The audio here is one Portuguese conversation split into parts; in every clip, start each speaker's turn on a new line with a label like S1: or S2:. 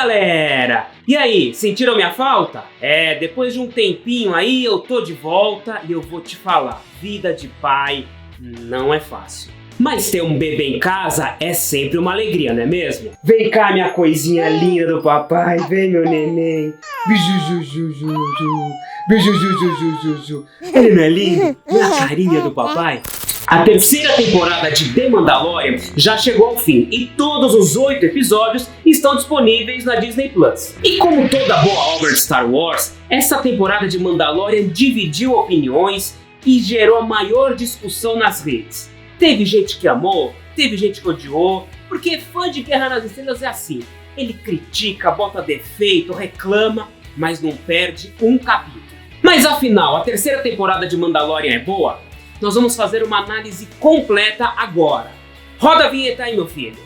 S1: galera! E aí, sentiram minha falta? Depois de um tempinho aí eu tô de volta e eu vou te falar, vida de pai não é fácil. Mas ter um bebê em casa é sempre uma alegria, não é mesmo? Vem cá, minha coisinha linda do papai, vem meu neném. Ele não é lindo? Vê a carinha do papai. A terceira temporada de The Mandalorian já chegou ao fim e todos os 8 episódios estão disponíveis na Disney+. E como toda boa obra de Star Wars, essa temporada de Mandalorian dividiu opiniões e gerou a maior discussão nas redes. Teve gente que amou, teve gente que odiou, porque fã de Guerra nas Estrelas é assim. Ele critica, bota defeito, reclama, mas não perde um capítulo. Mas afinal, a terceira temporada de Mandalorian é boa? Nós vamos fazer uma análise completa agora. Roda a vinheta aí, meu filho.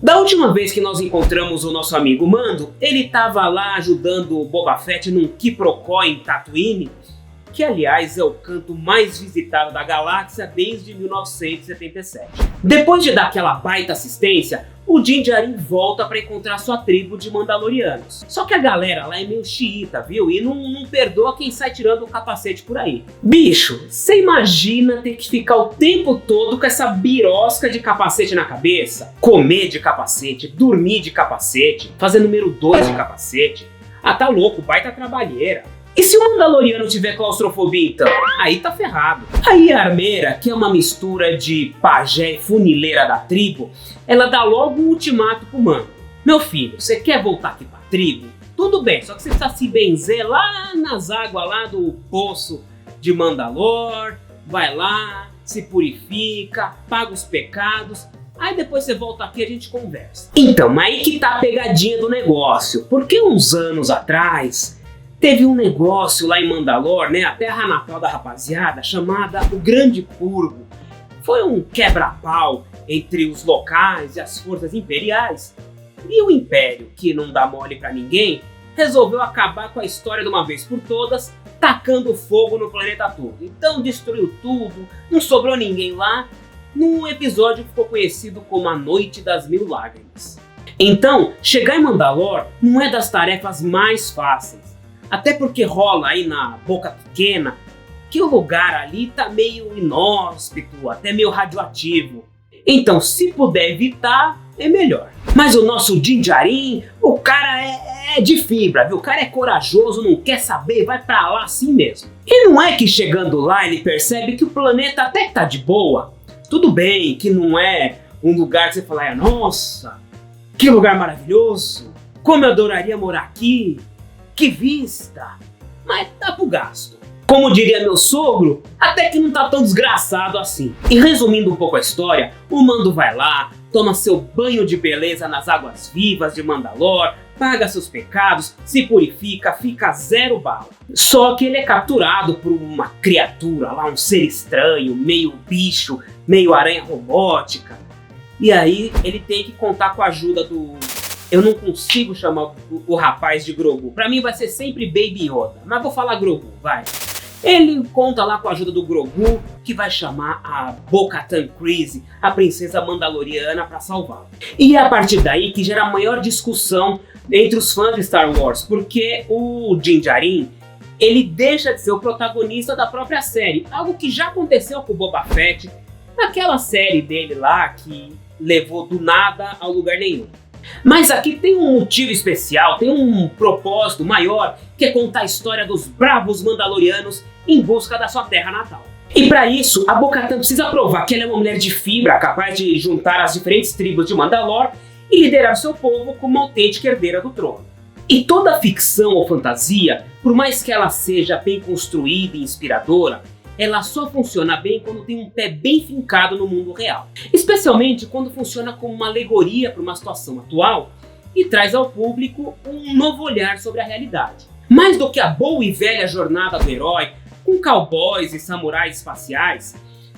S1: Da última vez que nós encontramos o nosso amigo Mando, ele estava lá ajudando o Boba Fett num quiprocó em Tatooine, que aliás é o canto mais visitado da galáxia desde 1977. Depois de dar aquela baita assistência, o Din Djarin volta para encontrar sua tribo de Mandalorianos. Só que a galera lá é meio xiita, viu? E não perdoa quem sai tirando o capacete por aí. Bicho, você imagina ter que ficar o tempo todo com essa birosca de capacete na cabeça? Comer de capacete, dormir de capacete, fazer número 2 de capacete. Ah, tá louco, baita trabalheira. E se o Mandaloriano tiver claustrofobia então? Aí tá ferrado. Aí a armeira, que é uma mistura de pajé e funileira da tribo, ela dá logo um ultimato pro Mando. Meu filho, você quer voltar aqui pra tribo? Tudo bem, só que você precisa se benzer lá nas águas lá do poço de Mandalor, vai lá, se purifica, paga os pecados, aí depois você volta aqui e a gente conversa. Então, mas aí que tá a pegadinha do negócio, porque uns anos atrás teve um negócio lá em Mandalor, né, a terra natal da rapaziada, chamada o Grande Purgo. Foi um quebra-pau entre os locais e as forças imperiais. E o Império, que não dá mole pra ninguém, resolveu acabar com a história de uma vez por todas, tacando fogo no planeta todo. Então destruiu tudo, não sobrou ninguém lá, num episódio que ficou conhecido como a Noite das Mil Lágrimas. Então, chegar em Mandalor não é das tarefas mais fáceis. Até porque rola aí na Boca Pequena que o lugar ali tá meio inóspito, até meio radioativo. Então, se puder evitar, é melhor. Mas o nosso Din Djarin, o cara é de fibra, viu? O cara é corajoso, não quer saber, vai pra lá assim mesmo. E não é que chegando lá ele percebe que o planeta até que tá de boa. Tudo bem que não é um lugar que você fala, nossa, que lugar maravilhoso, como eu adoraria morar aqui. Que vista! Mas dá pro gasto. Como diria meu sogro, até que não tá tão desgraçado assim. E resumindo um pouco a história, o Mando vai lá, toma seu banho de beleza nas águas vivas de Mandalor, paga seus pecados, se purifica, fica 0 bala. Só que ele é capturado por uma criatura lá, um ser estranho, meio bicho, meio aranha robótica. E aí ele tem que contar com a ajuda do... Eu não consigo chamar o rapaz de Grogu. Pra mim vai ser sempre Baby Yoda. Mas vou falar Grogu, vai. Ele conta lá com a ajuda do Grogu, que vai chamar a Bo-Katan Kryze, a princesa mandaloriana, pra salvá-lo. E é a partir daí que gera a maior discussão entre os fãs de Star Wars, porque o Din Djarin, ele deixa de ser o protagonista da própria série. Algo que já aconteceu com o Boba Fett, naquela série dele lá, que levou do nada ao lugar nenhum. Mas aqui tem um motivo especial, tem um propósito maior, que é contar a história dos bravos mandalorianos em busca da sua terra natal. E para isso, a Bo-Katan precisa provar que ela é uma mulher de fibra, capaz de juntar as diferentes tribos de Mandalor e liderar seu povo como uma autêntica herdeira do trono. E toda ficção ou fantasia, por mais que ela seja bem construída e inspiradora, ela só funciona bem quando tem um pé bem fincado no mundo real. Especialmente quando funciona como uma alegoria para uma situação atual e traz ao público um novo olhar sobre a realidade. Mais do que a boa e velha jornada do herói, com cowboys e samurais espaciais,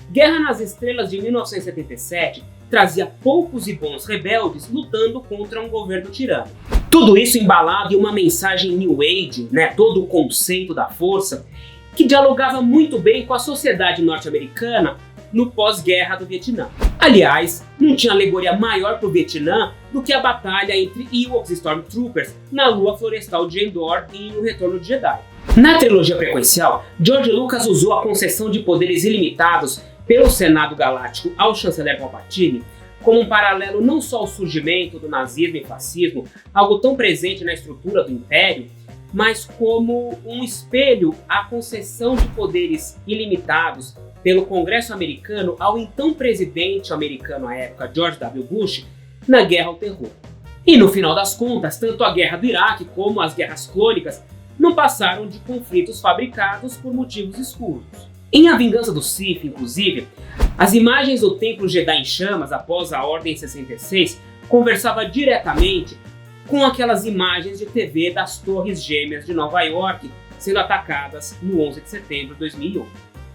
S1: Guerra nas Estrelas de 1977 trazia poucos e bons rebeldes lutando contra um governo tirânico. Tudo isso embalado em uma mensagem New Age, né, todo o conceito da força, que dialogava muito bem com a sociedade norte-americana no pós-guerra do Vietnã. Aliás, não tinha alegoria maior para o Vietnã do que a batalha entre Ewoks e Stormtroopers na lua florestal de Endor em O Retorno de Jedi. Na trilogia prequencial, George Lucas usou a concessão de poderes ilimitados pelo Senado Galáctico ao chanceler Palpatine como um paralelo não só ao surgimento do nazismo e fascismo, algo tão presente na estrutura do Império, mas como um espelho à concessão de poderes ilimitados pelo Congresso americano ao então presidente americano à época, George W. Bush, na Guerra ao Terror. E no final das contas, tanto a Guerra do Iraque como as Guerras Clônicas não passaram de conflitos fabricados por motivos escuros. Em A Vingança do Sith, inclusive, as imagens do Templo Jedi em chamas após a Ordem 66 conversava diretamente com aquelas imagens de TV das Torres Gêmeas de Nova York sendo atacadas no 11 de setembro de 2001.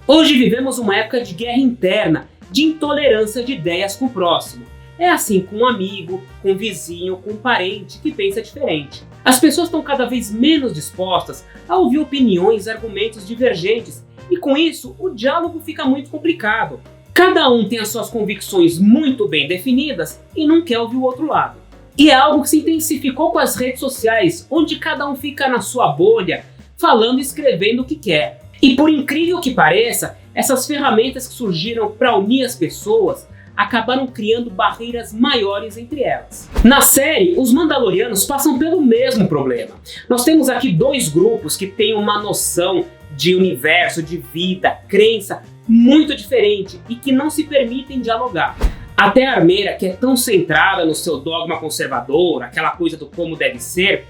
S1: Hoje vivemos uma época de guerra interna, de intolerância de ideias com o próximo. É assim com um amigo, com um vizinho, com um parente que pensa diferente. As pessoas estão cada vez menos dispostas a ouvir opiniões e argumentos divergentes, e com isso o diálogo fica muito complicado. Cada um tem as suas convicções muito bem definidas e não quer ouvir o outro lado. E é algo que se intensificou com as redes sociais, onde cada um fica na sua bolha, falando e escrevendo o que quer. E por incrível que pareça, essas ferramentas que surgiram para unir as pessoas acabaram criando barreiras maiores entre elas. Na série, os Mandalorianos passam pelo mesmo problema. Nós temos aqui dois grupos que têm uma noção de universo, de vida, crença muito diferente e que não se permitem dialogar. Até a Armeira, que é tão centrada no seu dogma conservador, aquela coisa do como deve ser,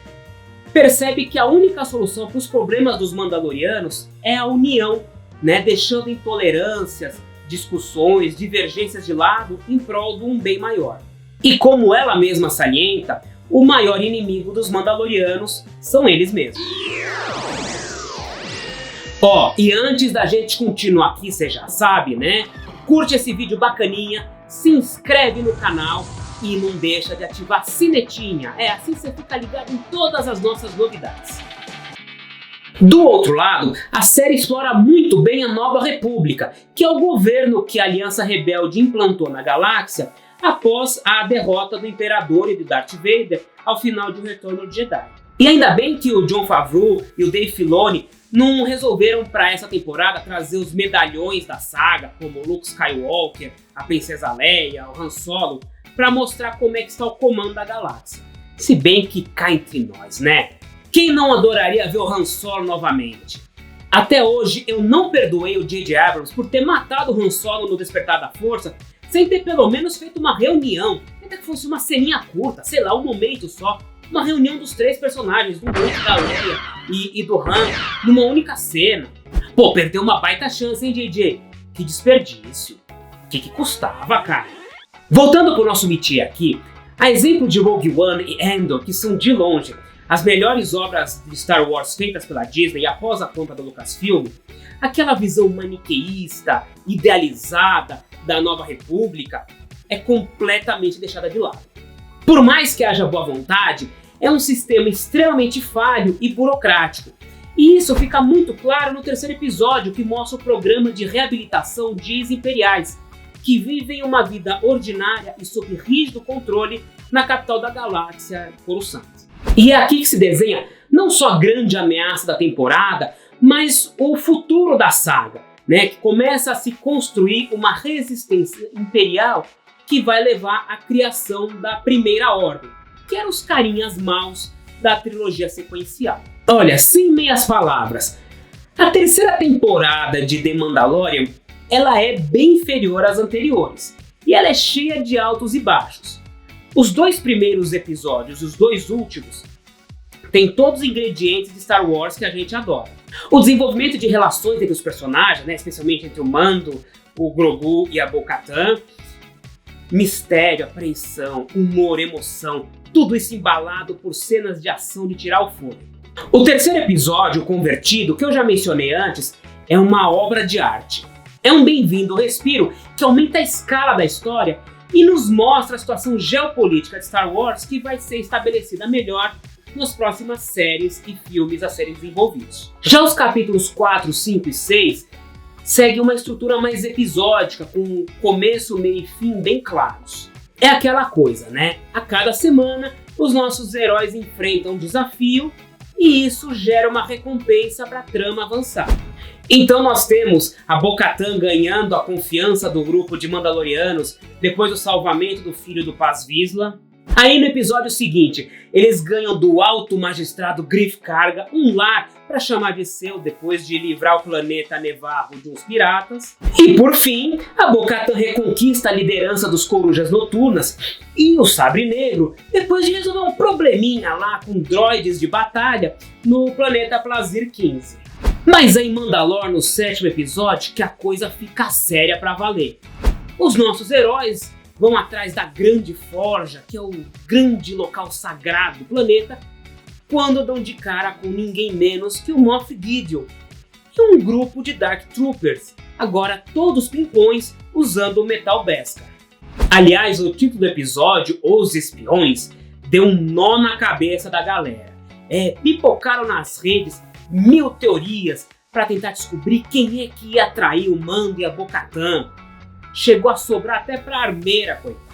S1: percebe que a única solução para os problemas dos Mandalorianos é a união, né? Deixando intolerâncias, discussões, divergências de lado em prol de um bem maior. E como ela mesma salienta, o maior inimigo dos Mandalorianos são eles mesmos. E antes da gente continuar aqui, você já sabe, né? Curte esse vídeo bacaninha, se inscreve no canal e não deixa de ativar a sinetinha. Assim você fica ligado em todas as nossas novidades. Do outro lado, a série explora muito bem a Nova República, que é o governo que a Aliança Rebelde implantou na galáxia após a derrota do Imperador e do Darth Vader ao final de O Retorno de Jedi. E ainda bem que o Jon Favreau e o Dave Filoni não resolveram para essa temporada trazer os medalhões da saga, como Luke Skywalker, a Princesa Leia, o Han Solo, para mostrar como é que está o comando da galáxia. Se bem que cá entre nós, né? Quem não adoraria ver o Han Solo novamente? Até hoje eu não perdoei o J.J. Abrams por ter matado o Han Solo no Despertar da Força sem ter pelo menos feito uma reunião, ainda que fosse uma ceninha curta, sei lá, um momento só. Uma reunião dos três personagens, do Luke, da Leia e do Han, numa única cena. Perdeu uma baita chance, hein, JJ? Que desperdício. O que custava, cara? Voltando pro nosso métier aqui, a exemplo de Rogue One e Andor, que são de longe as melhores obras de Star Wars feitas pela Disney após a compra da Lucasfilm, aquela visão maniqueísta, idealizada da Nova República é completamente deixada de lado. Por mais que haja boa vontade, é um sistema extremamente falho e burocrático. E isso fica muito claro no terceiro episódio, que mostra o programa de reabilitação de ex-imperiais, que vivem uma vida ordinária e sob rígido controle na capital da galáxia, Coruscant. E é aqui que se desenha não só a grande ameaça da temporada, mas o futuro da saga, né? Que começa a se construir uma resistência imperial que vai levar à criação da Primeira Ordem, que eram os carinhas maus da trilogia sequencial. Olha, sem meias palavras, a terceira temporada de The Mandalorian, ela é bem inferior às anteriores, e ela é cheia de altos e baixos. Os dois primeiros episódios e os dois últimos têm todos os ingredientes de Star Wars que a gente adora. O desenvolvimento de relações entre os personagens, né, especialmente entre o Mando, o Grogu e a Bo-Katan, mistério, apreensão, humor, emoção, tudo isso embalado por cenas de ação de tirar o fôlego. O terceiro episódio, o Convertido, que eu já mencionei antes, é uma obra de arte. É um bem-vindo respiro que aumenta a escala da história e nos mostra a situação geopolítica de Star Wars que vai ser estabelecida melhor nas próximas séries e filmes a serem desenvolvidos. Já os capítulos 4, 5 e 6 seguem uma estrutura mais episódica, com começo, meio e fim bem claros. É aquela coisa, né? A cada semana, os nossos heróis enfrentam um desafio e isso gera uma recompensa para a trama avançar. Então nós temos a Bo-Katan ganhando a confiança do grupo de Mandalorianos depois do salvamento do filho do Paz Vizsla. Aí no episódio seguinte, eles ganham do alto magistrado Greef Karga um lar para chamar de seu depois de livrar o planeta Nevarro de uns piratas. E por fim, a Bo-Katan reconquista a liderança dos Corujas Noturnas e o Sabre Negro depois de resolver um probleminha lá com droides de batalha no planeta Plazir 15. Mas é em Mandalore, no 7º episódio, que a coisa fica séria pra valer. Os nossos heróis vão atrás da Grande Forja, que é o grande local sagrado do planeta, quando dão de cara com ninguém menos que o Moff Gideon e um grupo de Dark Troopers, agora todos pimpões usando o Metal Beskar. Aliás, o título do episódio, Os Espiões, deu um nó na cabeça da galera. Pipocaram nas redes 1000 teorias para tentar descobrir quem é que ia atrair o Mando e a Bo-Katan. Chegou a sobrar até pra armeira, coitada.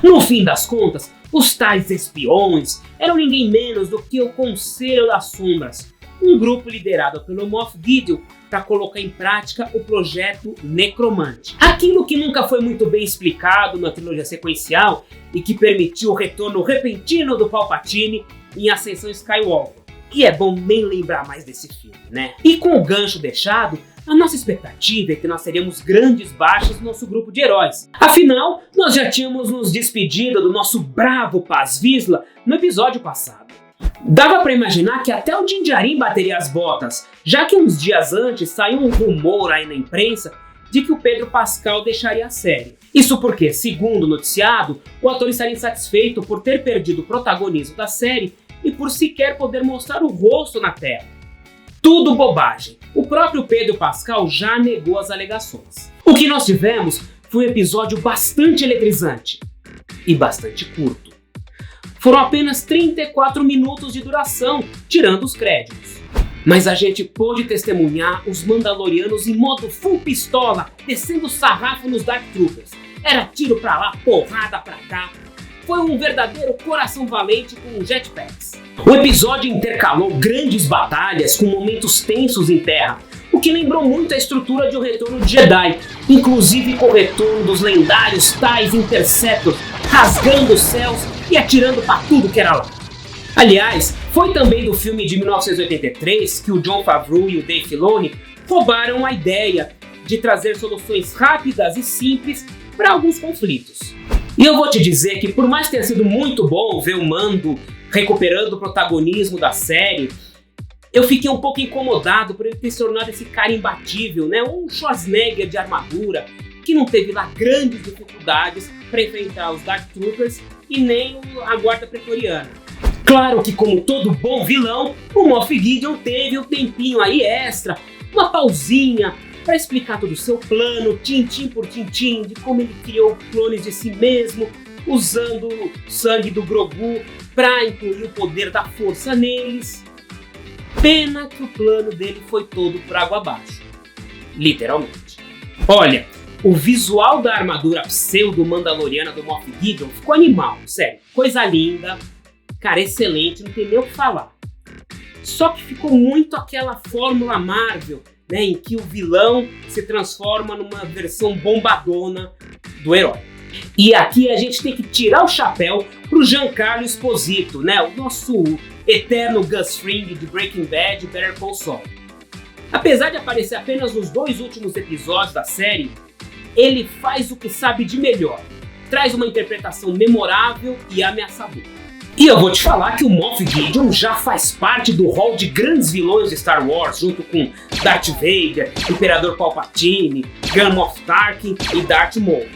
S1: No fim das contas, os tais espiões eram ninguém menos do que o Conselho das Sombras, um grupo liderado pelo Moff Gideon para colocar em prática o projeto Necromante. Aquilo que nunca foi muito bem explicado na trilogia sequencial e que permitiu o retorno repentino do Palpatine em Ascensão Skywalker. E é bom nem lembrar mais desse filme, né? E com o gancho deixado, a nossa expectativa é que nós teremos grandes baixas no nosso grupo de heróis. Afinal, nós já tínhamos nos despedido do nosso bravo Paz Vizsla no episódio passado. Dava pra imaginar que até o Din Djarin bateria as botas, já que uns dias antes saiu um rumor aí na imprensa de que o Pedro Pascal deixaria a série. Isso porque, segundo o noticiado, o ator estaria insatisfeito por ter perdido o protagonismo da série e por sequer poder mostrar o rosto na tela. Tudo bobagem. O próprio Pedro Pascal já negou as alegações. O que nós tivemos foi um episódio bastante eletrizante e bastante curto. Foram apenas 34 minutos de duração, tirando os créditos. Mas a gente pôde testemunhar os Mandalorianos em modo full pistola, descendo sarrafo nos Dark Troopers. Era tiro pra lá, porrada pra cá. Foi um verdadeiro coração valente com jetpacks. O episódio intercalou grandes batalhas com momentos tensos em terra, o que lembrou muito a estrutura de O Retorno de Jedi, inclusive com o retorno dos lendários TIE Interceptor, rasgando os céus e atirando pra tudo que era lá. Aliás, foi também do filme de 1983 que o Jon Favreau e o Dave Filoni roubaram a ideia de trazer soluções rápidas e simples para alguns conflitos. E eu vou te dizer que por mais que tenha sido muito bom ver o Mando recuperando o protagonismo da série, eu fiquei um pouco incomodado por ele ter se tornado esse cara imbatível, né? Um Schwarzenegger de armadura, que não teve lá grandes dificuldades para enfrentar os Dark Troopers e nem a Guarda Pretoriana. Claro que, como todo bom vilão, o Moff Gideon teve um tempinho aí extra, uma pausinha, para explicar todo o seu plano, tintim por tintim, de como ele criou clones de si mesmo, usando o sangue do Grogu para incluir o poder da força neles. Pena que o plano dele foi todo por água abaixo. Literalmente. Olha, o visual da armadura pseudo-mandaloriana do Moff Gideon ficou animal, sério. Coisa linda, cara, excelente, não tem nem o que falar. Só que ficou muito aquela fórmula Marvel, né, em que o vilão se transforma numa versão bombadona do herói. E aqui a gente tem que tirar o chapéu pro Giancarlo Esposito, né, o nosso eterno Gus Fring de Breaking Bad e Better Call Saul. Apesar de aparecer apenas nos 2 últimos episódios da série, ele faz o que sabe de melhor, traz uma interpretação memorável e ameaçadora. E eu vou te falar que o Moff Gideon já faz parte do hall de grandes vilões de Star Wars, junto com Darth Vader, Imperador Palpatine, Grand Moff Tarkin e Darth Maul.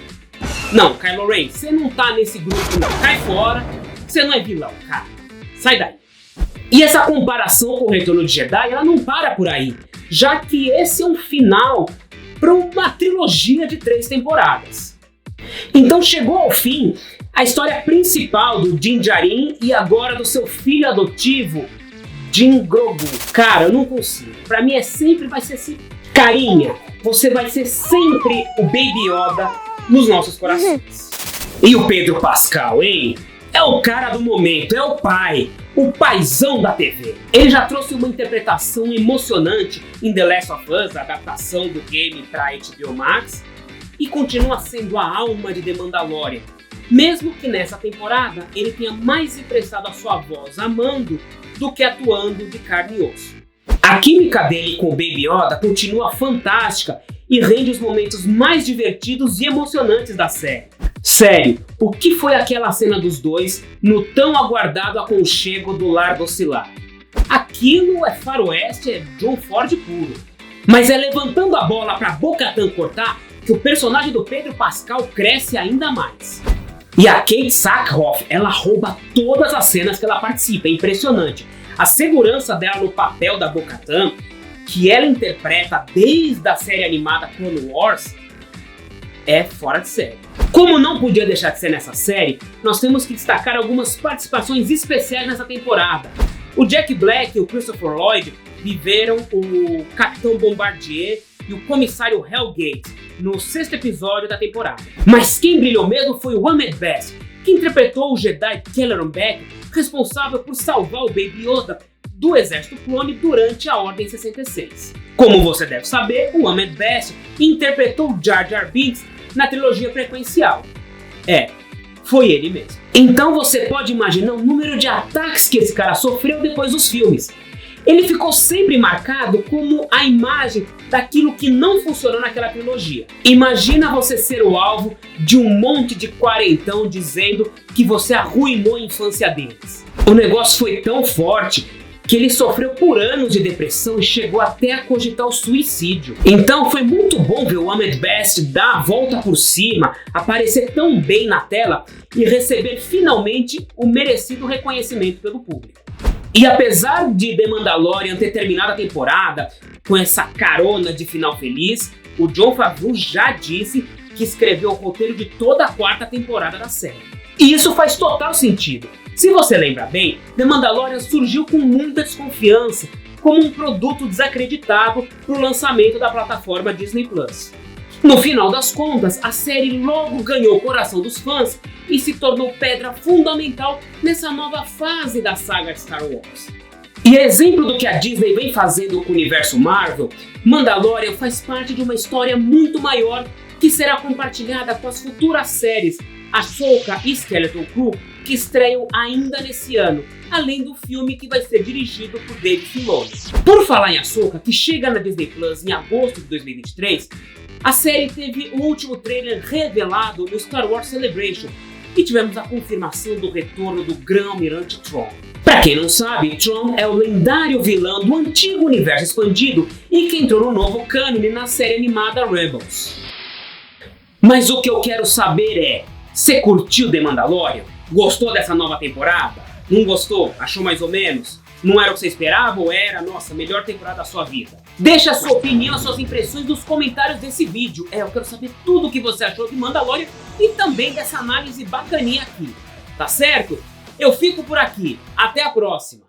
S1: Não, Kylo Ren, você não tá nesse grupo não, cai fora, você não é vilão, cara, sai daí. E essa comparação com o Retorno de Jedi, ela não para por aí, já que esse é um final para uma trilogia de 3 temporadas. Então chegou ao fim a história principal do Din Djarin e agora do seu filho adotivo, Din Grogu. Cara, eu não consigo. Pra mim sempre vai ser assim. Carinha, você vai ser sempre o Baby Yoda nos nossos corações. E o Pedro Pascal, hein? É o cara do momento, é o pai, o paizão da TV. Ele já trouxe uma interpretação emocionante em The Last of Us, a adaptação do game para HBO Max, e continua sendo a alma de The Mandalorian, mesmo que nessa temporada ele tenha mais emprestado a sua voz a Mando do que atuando de carne e osso. A química dele com o Baby Yoda continua fantástica e rende os momentos mais divertidos e emocionantes da série. Sério, o que foi aquela cena dos dois no tão aguardado aconchego do Lar do Oscilar? Aquilo é faroeste, é John Ford puro. Mas é levantando a bola pra Bo-Katan cortar que o personagem do Pedro Pascal cresce ainda mais. E a Kate Sackhoff, ela rouba todas as cenas que ela participa, é impressionante. A segurança dela no papel da Bo-Katan, que ela interpreta desde a série animada Clone Wars, é fora de série. Como não podia deixar de ser nessa série, nós temos que destacar algumas participações especiais nessa temporada. O Jack Black e o Christopher Lloyd viveram o Capitão Bombardier e o Comissário Hellgate no 6º episódio da temporada. Mas quem brilhou mesmo foi o Ahmed Best, que interpretou o Jedi Kelleran Beck, responsável por salvar o Baby Yoda do Exército Clone durante a Ordem 66. Como você deve saber, o Ahmed Best interpretou Jar Jar Binks na trilogia prequencial. Foi ele mesmo. Então você pode imaginar o número de ataques que esse cara sofreu depois dos filmes. Ele ficou sempre marcado como a imagem daquilo que não funcionou naquela trilogia. Imagina você ser o alvo de um monte de quarentão dizendo que você arruinou a infância deles. O negócio foi tão forte que ele sofreu por anos de depressão e chegou até a cogitar o suicídio. Então foi muito bom ver o Ahmed Best dar a volta por cima, aparecer tão bem na tela e receber finalmente o merecido reconhecimento pelo público. E apesar de The Mandalorian ter terminado a temporada com essa carona de final feliz, o Jon Favreau já disse que escreveu o roteiro de toda a 4ª temporada da série. E isso faz total sentido. Se você lembra bem, The Mandalorian surgiu com muita desconfiança, como um produto desacreditado para o lançamento da plataforma Disney+. No final das contas, a série logo ganhou o coração dos fãs e se tornou pedra fundamental nessa nova fase da saga Star Wars. E exemplo do que a Disney vem fazendo com o universo Marvel, Mandalorian faz parte de uma história muito maior que será compartilhada com as futuras séries Ahsoka e Skeleton Crew, que estreiam ainda nesse ano, além do filme que vai ser dirigido por Dave Filoni. Por falar em Ahsoka, que chega na Disney Plus em agosto de 2023, a série teve o último trailer revelado no Star Wars Celebration e tivemos a confirmação do retorno do Grão-Almirante Thrawn. Pra quem não sabe, Thrawn é o lendário vilão do antigo universo expandido e que entrou no novo cânone na série animada Rebels. Mas o que eu quero saber é, você curtiu The Mandalorian? Gostou dessa nova temporada? Não gostou? Achou mais ou menos? Não era o que você esperava ou era, nossa, melhor temporada da sua vida? Deixa a sua opinião, as suas impressões nos comentários desse vídeo. Eu quero saber tudo o que você achou de Mandalorian e também dessa análise bacaninha aqui. Tá certo? Eu fico por aqui. Até a próxima!